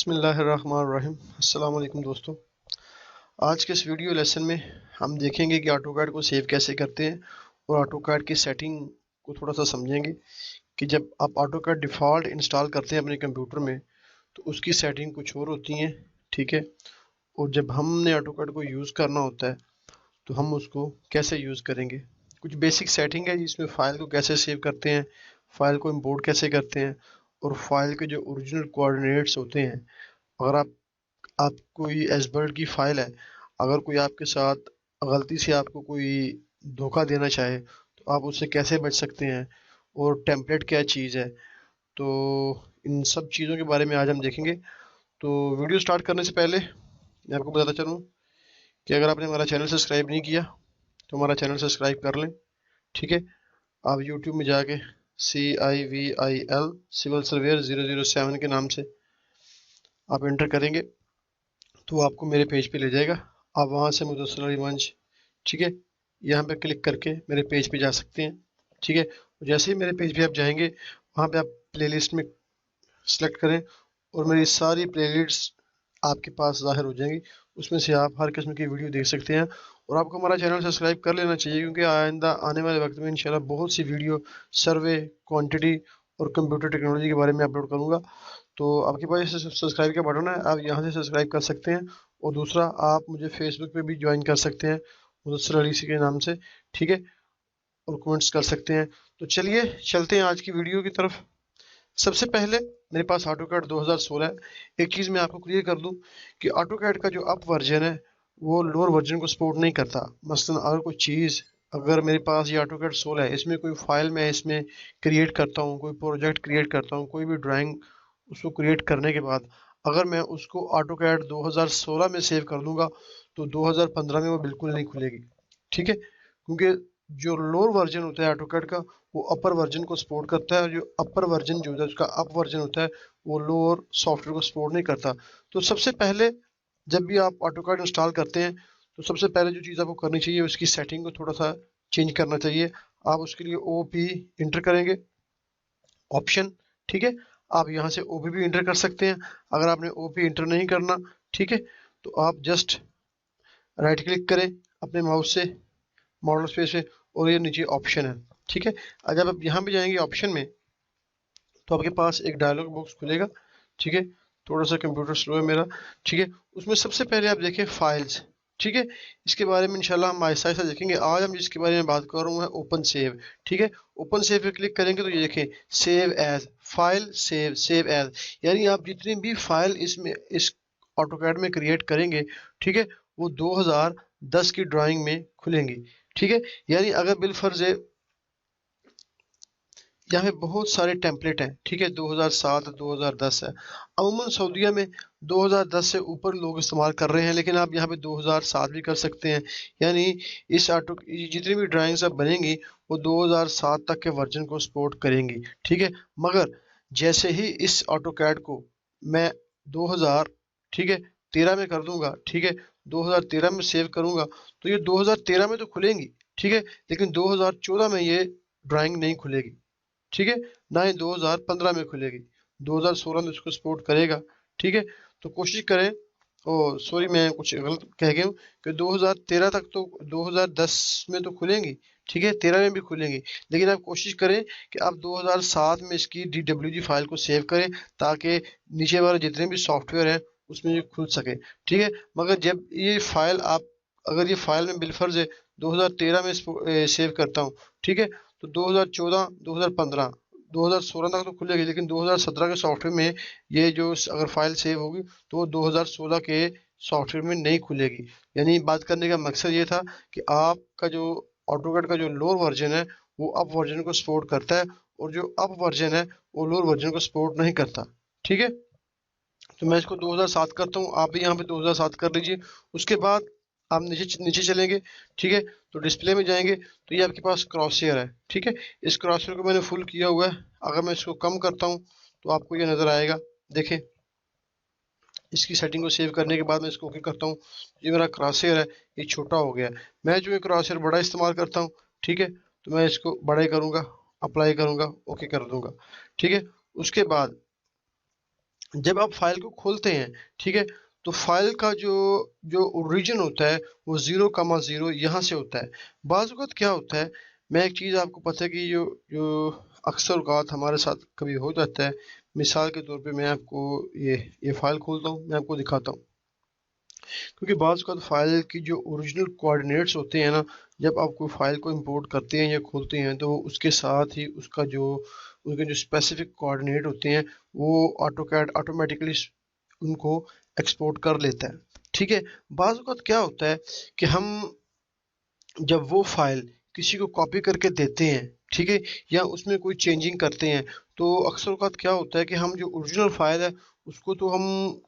बिस्मिल्लाहिर्रहमानिर्रहीम। अस्सलाम वालेकुम दोस्तों। आज के इस वीडियो लेसन में हम देखेंगे कि ऑटोकैड को सेव कैसे करते हैं और ऑटोकैड की सेटिंग को थोड़ा सा समझेंगे कि जब आप ऑटोकैड डिफ़ॉल्ट इंस्टॉल करते हैं अपने कंप्यूटर में तो उसकी सेटिंग कुछ और होती हैं, ठीक है। और जब हमने ऑटोकैड को यूज़ करना होता है तो हम उसको कैसे यूज़ करेंगे। कुछ बेसिक सेटिंग है जिसमें फ़ाइल को कैसे सेव करते हैं, फ़ाइल को इंपोर्ट कैसे करते हैं और फाइल के जो ओरिजिनल कोऑर्डिनेट्स होते हैं। अगर आप कोई एसबर्ड की फाइल है, अगर कोई आपके साथ गलती से आपको कोई धोखा देना चाहे तो आप उससे कैसे बच सकते हैं और टेम्पलेट क्या चीज़ है। तो इन सब चीज़ों के बारे में आज हम देखेंगे। तो वीडियो स्टार्ट करने से पहले मैं आपको बताता चलूँ कि अगर आपने हमारा चैनल सब्सक्राइब नहीं किया तो हमारा चैनल सब्सक्राइब कर लें, ठीक है। आप यूट्यूब में जाके CIVIL सिविल सर्वेयर 007 के नाम से आप एंटर करेंगे तो आपको मेरे पेज पे ले जाएगा। आप वहाँ से मुदस्सिर अली मंच, ठीक है, यहाँ पे क्लिक करके मेरे पेज पे जा सकते हैं, ठीक है। जैसे ही मेरे पेज पे आप जाएंगे वहाँ पे आप प्लेलिस्ट में सेलेक्ट करें और मेरी सारी प्लेलिस्ट आपके पास ज़ाहिर हो जाएंगी। उसमें से आप हर किस्म की वीडियो देख सकते हैं और आपको हमारा चैनल सब्सक्राइब कर लेना चाहिए क्योंकि आइंदा आने वाले वक्त में इंशाल्लाह बहुत सी वीडियो सर्वे, क्वांटिटी और कंप्यूटर टेक्नोलॉजी के बारे में अपलोड करूँगा। तो आपके पास सब्सक्राइब का बटन है, आप यहाँ से सब्सक्राइब कर सकते हैं। और दूसरा, आप मुझे फेसबुक पे भी ज्वाइन कर सकते हैं मुदस्सिर अली के नाम से, ठीक है, और कमेंट्स कर सकते हैं। तो चलिए चलते हैं आज की वीडियो की तरफ। सबसे पहले मेरे पास ऑटोकैड 2016 है। एक चीज़ मैं आपको क्लियर कर दूं कि ऑटोकैड का जो अप वर्जन है वो लोअर वर्जन को सपोर्ट नहीं करता। मसलन अगर कोई चीज़, अगर मेरे पास ये ऑटोकैड 16 है, इसमें कोई फाइल मैं इसमें क्रिएट करता हूँ, कोई प्रोजेक्ट क्रिएट करता हूँ, कोई भी ड्राइंग उसको क्रिएट करने के बाद अगर मैं उसको ऑटोकैड 2016 में सेव कर दूंगा तो 2015 में वो बिल्कुल नहीं खुलेगी, ठीक है। क्योंकि जो लोअर वर्जन होता है ऑटोकैड का वो अपर वर्जन को सपोर्ट करता है और जो अपर वर्जन जो है उसका अप वर्जन होता है वो लोअर सॉफ्टवेयर को सपोर्ट नहीं करता। तो सबसे पहले जब भी आप ऑटोकैड इंस्टॉल करते हैं तो सबसे पहले जो चीज़ आपको करनी चाहिए उसकी सेटिंग को थोड़ा सा चेंज करना चाहिए। आप उसके लिए OP इंटर करेंगे, ऑप्शन, ठीक है। आप यहाँ से OBB इंटर कर सकते हैं। अगर आपने OP इंटर नहीं करना, ठीक है, तो आप जस्ट राइट क्लिक करें अपने माउस से मॉडल स्पेस पे और ये नीचे ऑप्शन है, ठीक है। जब आप यहाँ पे जाएंगे ऑप्शन में तो आपके पास एक डायलॉग बॉक्स खुलेगा, ठीक है। थोड़ा सा कंप्यूटर स्लो है मेरा, ठीक है। उसमें सबसे पहले आप देखें फाइल्स, ठीक है। इसके बारे में इंशाल्लाह हम आहिस्ता आहिस्ता देखेंगे। आज हम जिसके बारे में बात कर रहा हूँ है ओपन सेव, ठीक है। ओपन सेव पे क्लिक करेंगे तो ये देखें save as file, save as, यानी आप जितनी भी फाइल इसमें इस ऑटोकैड में क्रिएट करेंगे, ठीक है, वो 2010 की ड्राइंग में खुलेंगी, ठीक है। यानी अगर बिलफर्ज यहाँ पे बहुत सारे टेम्पलेट हैं, ठीक है, 2007 2010 है। अमूमन सऊदीया में 2010 से ऊपर लोग इस्तेमाल कर रहे हैं, लेकिन आप यहाँ पे 2007 भी कर सकते हैं। यानी इस ऑटो जितनी भी ड्राइंग्स अब बनेंगी वो 2007 तक के वर्जन को सपोर्ट करेंगी, ठीक है। मगर जैसे ही इस ऑटो कैड को मैं 2000, ठीक है, 13 में कर दूंगा, ठीक है, 2013 में सेव करूंगा तो ये 2013 में तो खुलेंगी, ठीक है, लेकिन 2014 में ये ड्राइंग नहीं खुलेगी, ठीक है, ना ही 2015 में खुलेगी। 2016 में उसको सपोर्ट करेगा, ठीक है। तो कोशिश करें, ओ सॉरी मैं कुछ गलत कह गया हूँ कि 2013 तक तो 2010 में तो खुलेंगी, ठीक है, 13 में भी खुलेंगी, लेकिन आप कोशिश करें कि आप 2007 में इसकी DWG फाइल को सेव करें ताकि नीचे वाले जितने भी सॉफ्टवेयर हैं उसमें ये खुल सके, ठीक है। मगर जब ये फाइल आप, अगर ये फाइल में बिलफर्ज 2013 में सेव करता हूँ, ठीक है, तो 2014 2015 2016 तक तो खुलेगी, लेकिन 2017 के सॉफ्टवेयर में ये जो अगर फाइल सेव होगी तो वो 2016 के सॉफ्टवेयर में नहीं खुलेगी। यानी बात करने का मकसद ये था कि आपका जो ऑटोकैड का जो लोअर वर्जन है वो अप वर्जन को सपोर्ट करता है और जो अप वर्जन है वो लोअर वर्जन को सपोर्ट नहीं करता, ठीक है। तो मैं इसको 2007 करता हूँ, आप भी यहाँ पे 2007 कर लीजिए। उसके बाद आप नीचे नीचे चलेंगे, ठीक है, तो डिस्प्ले में जाएंगे तो ये आपके पास क्रॉसहेयर है, ठीक है। इस क्रॉसहेयर को मैंने फुल किया हुआ है। अगर मैं इसको कम करता हूँ तो आपको ये नजर आएगा, देखें। इसकी सेटिंग को सेव करने के बाद मैं इसको ओके करता हूँ, ये मेरा क्रॉसहेयर है ये छोटा हो गया है। मैं जो ये क्रॉसहेयर बड़ा इस्तेमाल करता हूँ, ठीक है, तो मैं इसको बड़ा ही करूँगा, अप्लाई करूँगा, ओके कर दूंगा, ठीक है। उसके बाद जब आप फाइल को खोलते हैं, ठीक है, तो फाइल का जो जो ओरिजिन होता है वो 0,0 यहाँ से होता है। बाज़ वक़्त क्या होता है, मैं एक चीज़ आपको पता है कि जो जो अक्सर औक़ात हमारे साथ कभी हो जाता है, मिसाल के तौर पे मैं आपको ये फाइल खोलता हूँ, मैं आपको दिखाता हूँ। क्योंकि बाज़ औक़ात फाइल की जो ओरिजिनल कोऑर्डिनेट्स होते हैं ना, जब आप कोई फाइल को इंपोर्ट करते हैं या खोलते हैं तो उसके साथ ही उसका जो उनके जो स्पेसिफिक कोऑर्डिनेट होते हैं वो ऑटोकैड ऑटोमेटिकली उनको एक्सपोर्ट कर लेता है। ठीक है, बाज़ औक़ात क्या होता है कि हम जब वो फाइल किसी को कॉपी करके देते हैं, ठीक है, या उसमें कोई चेंजिंग करते हैं, तो अक्सर औक़ात क्या होता है कि हम जो ओरिजिनल फाइल है उसको तो हम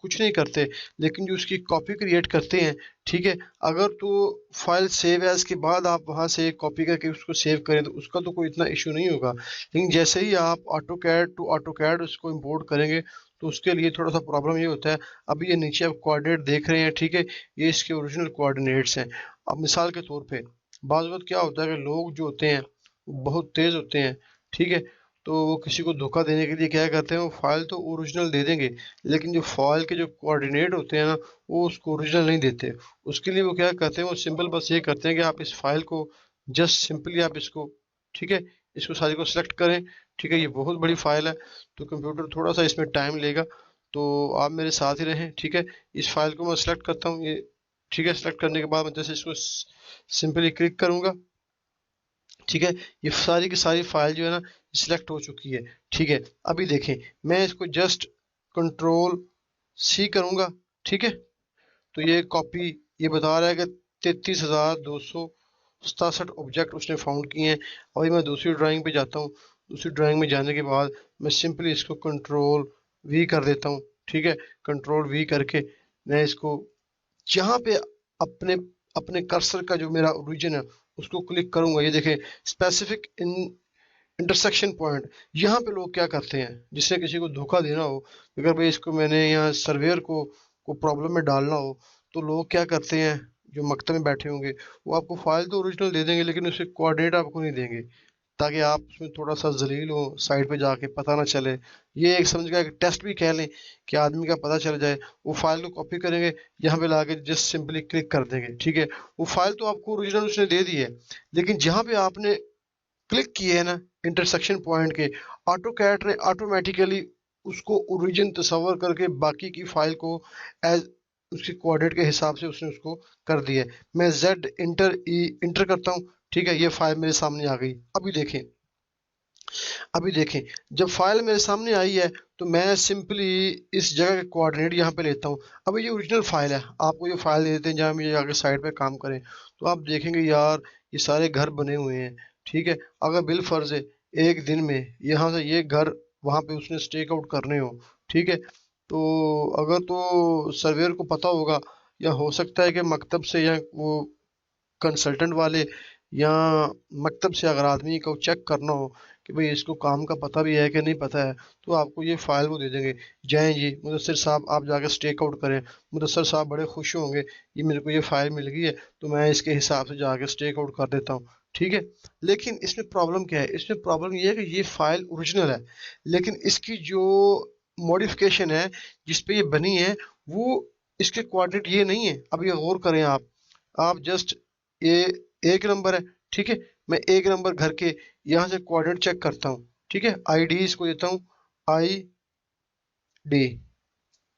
कुछ नहीं करते, लेकिन जो उसकी कॉपी क्रिएट करते हैं, ठीक है, अगर तो फाइल सेव एज़ के बाद आप वहाँ से कॉपी करके उसको सेव करें तो उसका तो कोई इतना इशू नहीं होगा। लेकिन जैसे ही आप ऑटोकैड टू ऑटोकैड उसको इंपोर्ट करेंगे तो उसके लिए थोड़ा सा प्रॉब्लम ये होता है। अभी ये नीचे आप कोऑर्डिनेट देख रहे हैं, ठीक है, ये इसके ओरिजिनल कोऑर्डिनेट्स हैं। अब मिसाल के तौर पे बाज़ वक़्त क्या होता है कि लोग जो होते हैं वो बहुत तेज़ होते हैं, ठीक है, तो वो किसी को धोखा देने के लिए क्या करते हैं, वो फाइल तो ओरिजिनल दे देंगे, लेकिन जो फाइल के जो कोऑर्डिनेट होते हैं ना वो उसको ओरिजिनल नहीं देते। उसके लिए वो क्या करते हैं, वो सिंपल बस ये करते हैं कि आप इस फाइल को जस्ट सिंपली आप इसको, ठीक है, इसको सारी को सिलेक्ट करें। ठीक है, ये बहुत बड़ी फाइल है तो कंप्यूटर थोड़ा सा इसमें टाइम लेगा, तो आप मेरे साथ ही रहें। ठीक है, इस फाइल को मैं सिलेक्ट करता हूँ, ये ठीक है, सिलेक्ट करने के बाद मैं जैसे इसको सिंपली क्लिक करूंगा, ठीक है, ये सारी की सारी फाइल जो है ना सिलेक्ट हो चुकी है। ठीक है, अभी देखें, मैं इसको जस्ट कंट्रोल सी करूंगा, ठीक है, तो ये कॉपी, ये बता रहा है कि 33,267 ऑब्जेक्ट उसने फाउंड किए हैं। अभी मैं दूसरी ड्राइंग पे जाता हूँ, दूसरी ड्राइंग में जाने के बाद मैं सिंपली इसको कंट्रोल वी कर देता हूँ। ठीक है, कंट्रोल वी करके मैं इसको जहाँ पे अपने अपने कर्सर का जो मेरा ओरिजिन है उसको क्लिक करूंगा, ये देखें स्पेसिफिक इन इंटरसेक्शन पॉइंट। यहाँ पे लोग क्या करते हैं, जिससे किसी को धोखा देना हो, अगर भाई इसको मैंने यहाँ सर्वेयर को प्रॉब्लम में डालना हो, तो लोग क्या करते हैं, जो मकतब में बैठे होंगे वो आपको फाइल तो ओरिजिनल दे देंगे लेकिन उसके कोऑर्डिनेट आपको नहीं देंगे, ताकि आप उसमें थोड़ा सा जलील हो, साइड पे जाके पता ना चले। ये एक समझ का एक टेस्ट भी कह लें कि आदमी का पता चल जाए। वो फाइल को कॉपी करेंगे, यहाँ पे लाके जस्ट सिंपली क्लिक कर देंगे, ठीक है, वो फाइल तो आपको ओरिजिनल उसने दे दी है, लेकिन जहाँ पे आपने क्लिक किए है ना इंटरसेक्शन पॉइंट के, ऑटो कैट ने ऑटोमेटिकली उसको ओरिजिन तस्वर करके बाकी की फाइल को एज उसके कोऑर्डिनेट के हिसाब से उसने उसको कर दिया है। मैं जेड इंटर ई इंटर करता हूँ, ठीक है, ये फाइल मेरे सामने आ गई। अभी देखें, जब फाइल मेरे सामने आई है तो मैं सिंपली इस जगह के कोऑर्डिनेट यहाँ पे लेता हूँ। अब ये ओरिजिनल फाइल है, आपको ये फाइल दे देते हैं जहाँ मुझे आगे साइड पे काम करें, तो आप देखेंगे यार ये सारे घर बने हुए हैं। ठीक है, अगर बिल फर्ज है एक दिन में यहाँ से ये घर वहाँ पे उसने स्टेक आउट करने हो, ठीक है, तो अगर तो सर्वेयर को पता होगा, या हो सकता है कि मकतब से या वो कंसल्टेंट वाले या मकतब से अगर आदमी को चेक करना हो कि भाई इसको काम का पता भी है कि नहीं पता है, तो आपको ये फाइल वो दे देंगे, जाएं जी मुदस्सिर साहब आप जाकर स्टेक आउट करें। मुदस्सिर साहब बड़े खुश होंगे, ये मेरे को ये फाइल मिल गई है तो मैं इसके हिसाब से जाकर स्टेक आउट कर देता हूँ। ठीक है, लेकिन इसमें प्रॉब्लम क्या है, इसमें प्रॉब्लम ये है कि ये फाइल ओरिजिनल है, लेकिन इसकी जो मॉडिफिकेशन है जिस पे ये बनी है वो इसके कोऑर्डिनेट ये नहीं है। अब ये गौर करें आप जस्ट ये एक नंबर है, ठीक है, मैं एक नंबर घर के यहाँ से कोऑर्डिनेट चेक करता हूँ, ठीक है, आईडी इसको देता हूँ, आई डी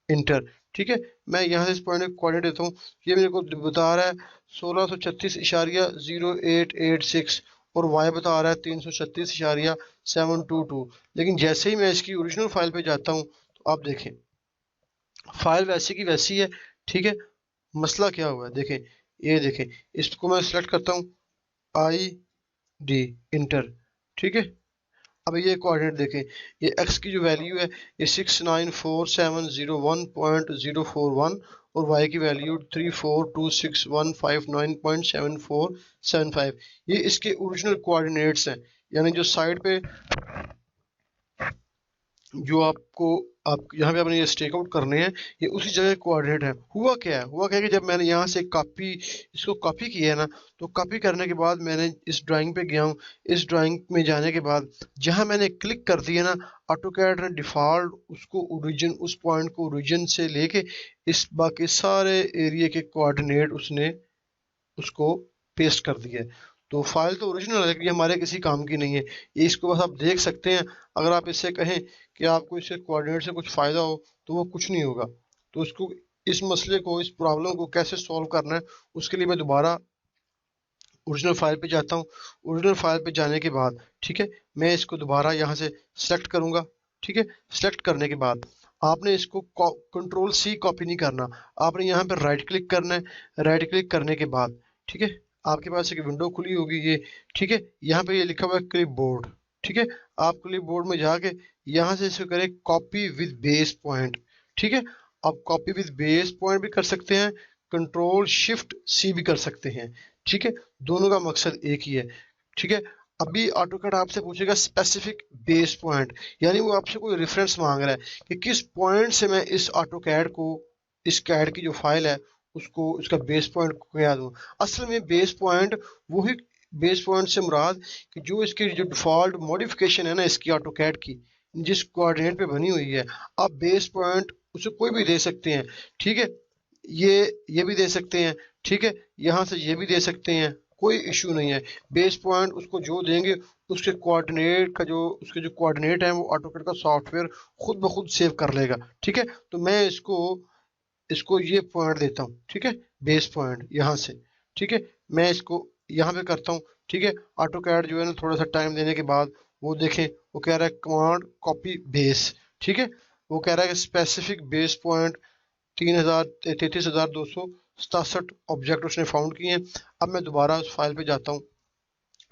इंटर, ठीक है, मैं यहाँ से इस पॉइंट में कोऑर्डिनेट देता हूँ, ये मेरे को बता रहा है 1636,0886 और वाई बता रहा है 336,722। लेकिन जैसे ही मैं इसकी ओरिजिनल फाइल पे जाता हूँ तो आप देखें फाइल वैसी की वैसी है। ठीक है, मसला क्या हुआ है देखें, ये देखें, इसको मैं सिलेक्ट करता हूँ, आई डी इंटर, ठीक है, अब ये कोऑर्डिनेट देखें, ये x की जो वैल्यू है ये 694,701.041 और y की वैल्यू 3426,159.7475, ये इसके ओरिजिनल कोऑर्डिनेट्स हैं। यानी जो साइड पे जो आपको आप यहाँ पे अपने ये स्टेक आउट करने हैं, ये उसी जगह कोऑर्डिनेट है। हुआ क्या है कि जब मैंने यहाँ से कॉपी इसको कॉपी किया है ना, तो कॉपी करने के बाद मैंने इस ड्राइंग पे गया हूँ। इस ड्राइंग में जाने के बाद जहाँ मैंने क्लिक कर दिया ना, ऑटोकैड ने डिफॉल्ट उसको ओरिजिन, उस पॉइंट को ओरिजिन से लेके इस बाकी सारे एरिया के कोऑर्डिनेट उसने उसको पेस्ट कर दिया है। तो फाइल तो ओरिजिनल है, लेकिन ये हमारे किसी काम की नहीं है। ये इसको बस आप देख सकते हैं। अगर आप इससे कहें कि आपको इससे कोऑर्डिनेट से कुछ फायदा हो, तो वो कुछ नहीं होगा। तो इसको, इस मसले को, इस प्रॉब्लम को कैसे सॉल्व करना है, उसके लिए मैं दोबारा ओरिजिनल फाइल पे जाता हूँ। ओरिजिनल फाइल पे जाने के बाद ठीक है, मैं इसको दोबारा यहाँ से सेलेक्ट करूंगा। ठीक है, सेलेक्ट करने के बाद आपने इसको कंट्रोल सी कॉपी नहीं करना, आपने यहाँ पे राइट क्लिक करना है। राइट क्लिक करने के बाद ठीक है, आपके पास एक विंडो खुली होगी ये। ठीक है, यहाँ पे ये लिखा हुआ है क्लिप बोर्ड। ठीक है, आप क्लिप बोर्ड में जाके यहाँ से इसको करें कॉपी विद बेस पॉइंट। ठीक है, आप कॉपी विद बेस पॉइंट भी कर सकते हैं, कंट्रोल शिफ्ट सी भी कर सकते हैं। ठीक है, दोनों का मकसद एक ही है। ठीक है, अभी ऑटोकैड आपसे पूछेगा स्पेसिफिक बेस पॉइंट, यानी वो आपसे कोई रेफरेंस मांग रहा है कि किस पॉइंट से मैं इस ऑटोकैड को, इस कैड की जो फाइल है उसको, इसका बेस पॉइंट को क्या दूं। असल में बेस पॉइंट वही, बेस पॉइंट से मुराद कि जो इसकी जो डिफॉल्ट मॉडिफिकेशन है ना इसकी ऑटोकैड की, जिस कोऑर्डिनेट पे बनी हुई है, आप बेस पॉइंट उसे कोई भी दे सकते हैं। ठीक है, ये भी दे सकते हैं। ठीक है, यहाँ से ये भी दे सकते हैं, कोई इशू नहीं है। बेस पॉइंट उसको जो देंगे, उसके कोऑर्डिनेट का जो, उसके जो कोऑर्डिनेट है वो ऑटोकैड का सॉफ्टवेयर खुद ब खुद सेव कर लेगा। ठीक है, तो मैं इसको इसको ये पॉइंट देता हूँ। ठीक है, बेस पॉइंट यहाँ से। ठीक है, मैं इसको यहाँ पे करता हूँ। ठीक है, ऑटोकैड जो है ना थोड़ा सा टाइम देने के बाद वो देखें, वो कह रहा है कमांड कॉपी बेस। ठीक है, वो कह रहा है कि स्पेसिफिक बेस पॉइंट 33,267 ऑब्जेक्ट उसने फाउंड किए हैं। अब मैं दोबारा उस फाइल पे जाता हूँ।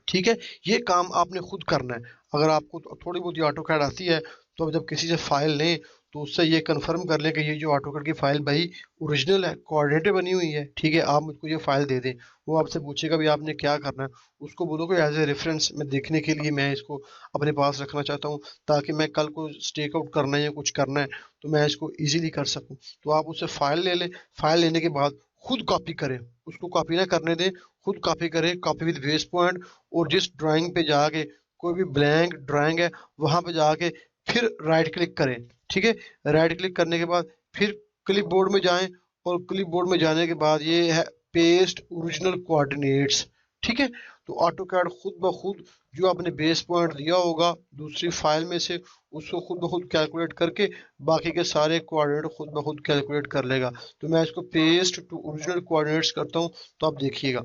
ठीक है, ये काम आपने खुद करना है। अगर आपको थोड़ी बहुत ऑटो कैड आती है, तो अब जब किसी से फाइल लें तो उससे ये कंफर्म कर लें कि ये जो ऑटो कैड की फाइल भाई ओरिजिनल है, कोऑर्डिनेटेड बनी हुई है। ठीक है, आप मुझको ये फाइल दे दें। वो आपसे पूछेगा भी आपने क्या करना है, उसको बोलोगे एज ए रेफरेंस में देखने के लिए मैं इसको अपने पास रखना चाहता हूँ, ताकि मैं कल को स्टेक आउट करना है या कुछ करना है तो मैं इसको ईजिली कर सकूँ। तो आप उससे फाइल ले लें। फाइल लेने के बाद खुद कॉपी करें, उसको कॉपी ना करने दें, खुद कॉपी करें, कॉपी विद बेस पॉइंट। और जिस ड्राइंग पे जाके, कोई भी ब्लैंक ड्राइंग है वहां पे जाके फिर राइट क्लिक करें। ठीक है, राइट क्लिक करने के बाद फिर क्लिप बोर्ड में जाएं, और क्लिप बोर्ड में जाने के बाद ये है पेस्ट ओरिजिनल कोऑर्डिनेट्स। ठीक है, तो ऑटोकैड खुद ब खुद जो आपने बेस पॉइंट दिया होगा दूसरी फाइल में से, उसको खुद ब खुद कैलकुलेट करके बाकी के सारे कोऑर्डिनेट खुद ब खुद कैलकुलेट कर लेगा। तो मैं इसको पेस्ट टू ओरिजिनल कोऑर्डिनेट्स करता हूँ, तो आप देखिएगा।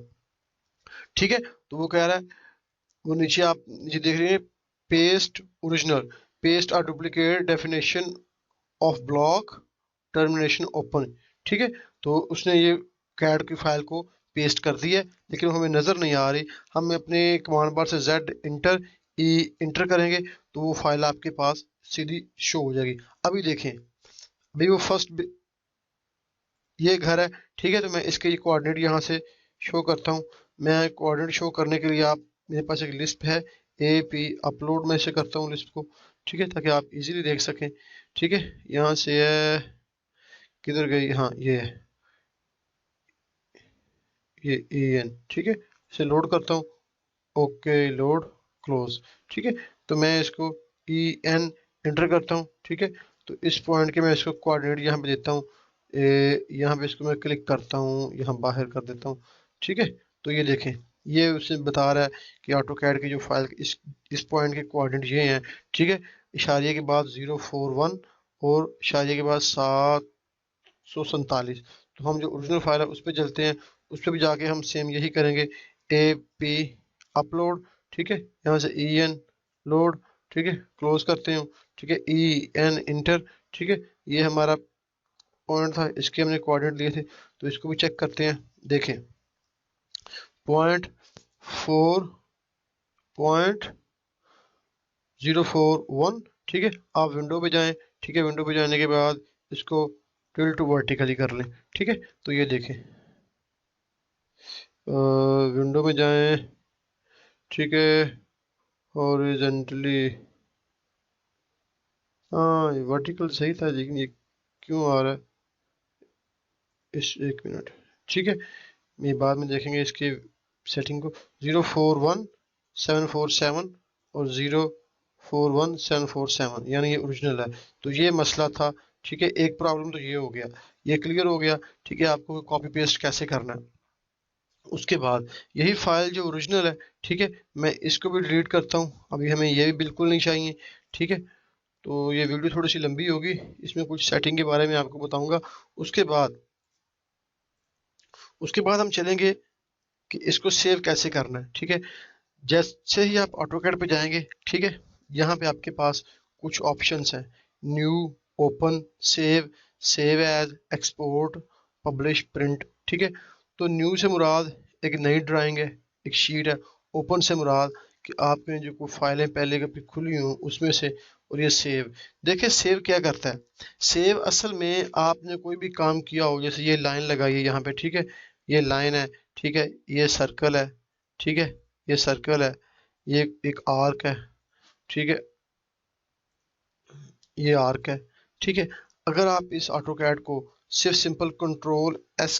ठीक है, तो वो कह रहा है, वो नीचे आप नीचे देख रहे हैं, पेस्ट ओरिजिनल, पेस्ट और duplicate definition of block termination open. ठीक है, तो उसने ये कैड की फाइल को पेस्ट कर दी है, लेकिन हमें नजर नहीं आ रही। हम अपने कमांड बार से जेड इंटर ई इंटर करेंगे तो वो फाइल आपके पास सीधी शो हो जाएगी। अभी देखें, अभी वो फर्स्ट ये घर है। ठीक है, तो मैं इसके कोऑर्डिनेट यहाँ से शो करता हूँ। मैं कोऑर्डिनेट शो करने के लिए, आप, मेरे पास एक लिस्ट है, ए पी अपलोड में से करता हूँ लिस्ट को। ठीक है, ताकि आप इजीली देख सकें। ठीक है, यहाँ से है, किधर गई, हाँ ये है, ये ए एन। ठीक है, इसे लोड करता हूँ। Okay, load, close. ठीक है, तो मैं इसको ई एन एंटर करता हूँ। ठीक है, तो इस पॉइंट के मैं इसको कोऑर्डिनेट यहाँ पे देता हूँ। यहाँ पे इसको मैं क्लिक करता हूँ, यहाँ बाहर कर देता हूँ। ठीक है, तो ये देखें, ये उसे बता रहा है कि ऑटो कैड की जो फाइल, इस पॉइंट के कोऑर्डिनेट ये हैं। ठीक है, इशारे के बाद 041 और इशारे के बाद 747। तो हम जो ओरिजिनल फाइल है उस पर चलते हैं, उस पर भी जाके हम सेम यही करेंगे, ए पी अपलोड। ठीक है, यहाँ से ई एन लोड। ठीक है, क्लोज करते हैं। ठीक है, ई एन इंटर। ठीक है, ये हमारा पॉइंट था, इसके हमने कोऑर्डिनेट लिए थे। तो इसको भी चेक करते हैं, देखें, पॉइंट 4.041। ठीक है, आप विंडो पे जाएं। ठीक है, विंडो पे जाने के बाद इसको टिल्ट टू वर्टिकली कर लें। ठीक है, तो ये देखें, विंडो में जाएं। ठीक है, हॉरिजॉन्टली हाँ वर्टिकल सही था, लेकिन ये क्यों आ रहा है इस, एक मिनट। ठीक है, ये बाद में देखेंगे इसके सेटिंग को। 041 747 और 041 747 यानी ये ओरिजिनल है। तो ये मसला था। ठीक है, एक प्रॉब्लम तो ये हो गया, ये क्लियर हो गया। ठीक है, आपको कॉपी पेस्ट कैसे करना है। उसके बाद यही फाइल जो ओरिजिनल है, ठीक है, मैं इसको भी डिलीट करता हूँ, अभी हमें ये भी बिल्कुल नहीं चाहिए। ठीक है, तो ये वीडियो थोड़ी सी लंबी होगी, इसमें कुछ सेटिंग के बारे में आपको बताऊंगा। उसके बाद उसके बाद हम चलेंगे कि इसको सेव कैसे करना है। ठीक है, जैसे ही आप ऑटोकैड पे जाएंगे, ठीक है, यहाँ पे आपके पास कुछ ऑप्शंस हैं। New, open, save, save as, export, publish, print. ठीक है, तो न्यू से मुराद एक नई ड्राइंग है, एक शीट है। ओपन से मुराद कि आपने जो कोई फाइलें पहले कभी खुली हों उसमें से। और ये सेव, देखिए सेव क्या करता है। सेव असल में आपने कोई भी काम किया हो, जैसे ये लाइन लगाई है यहाँ पे, ठीक है, ये लाइन है, ठीक है, ये सर्कल है, ठीक है, ये सर्कल है, ये एक आर्क है, ठीक है, ये आर्क है। ठीक है, अगर आप इस ऑटोकैड को सिर्फ सिंपल कंट्रोल एस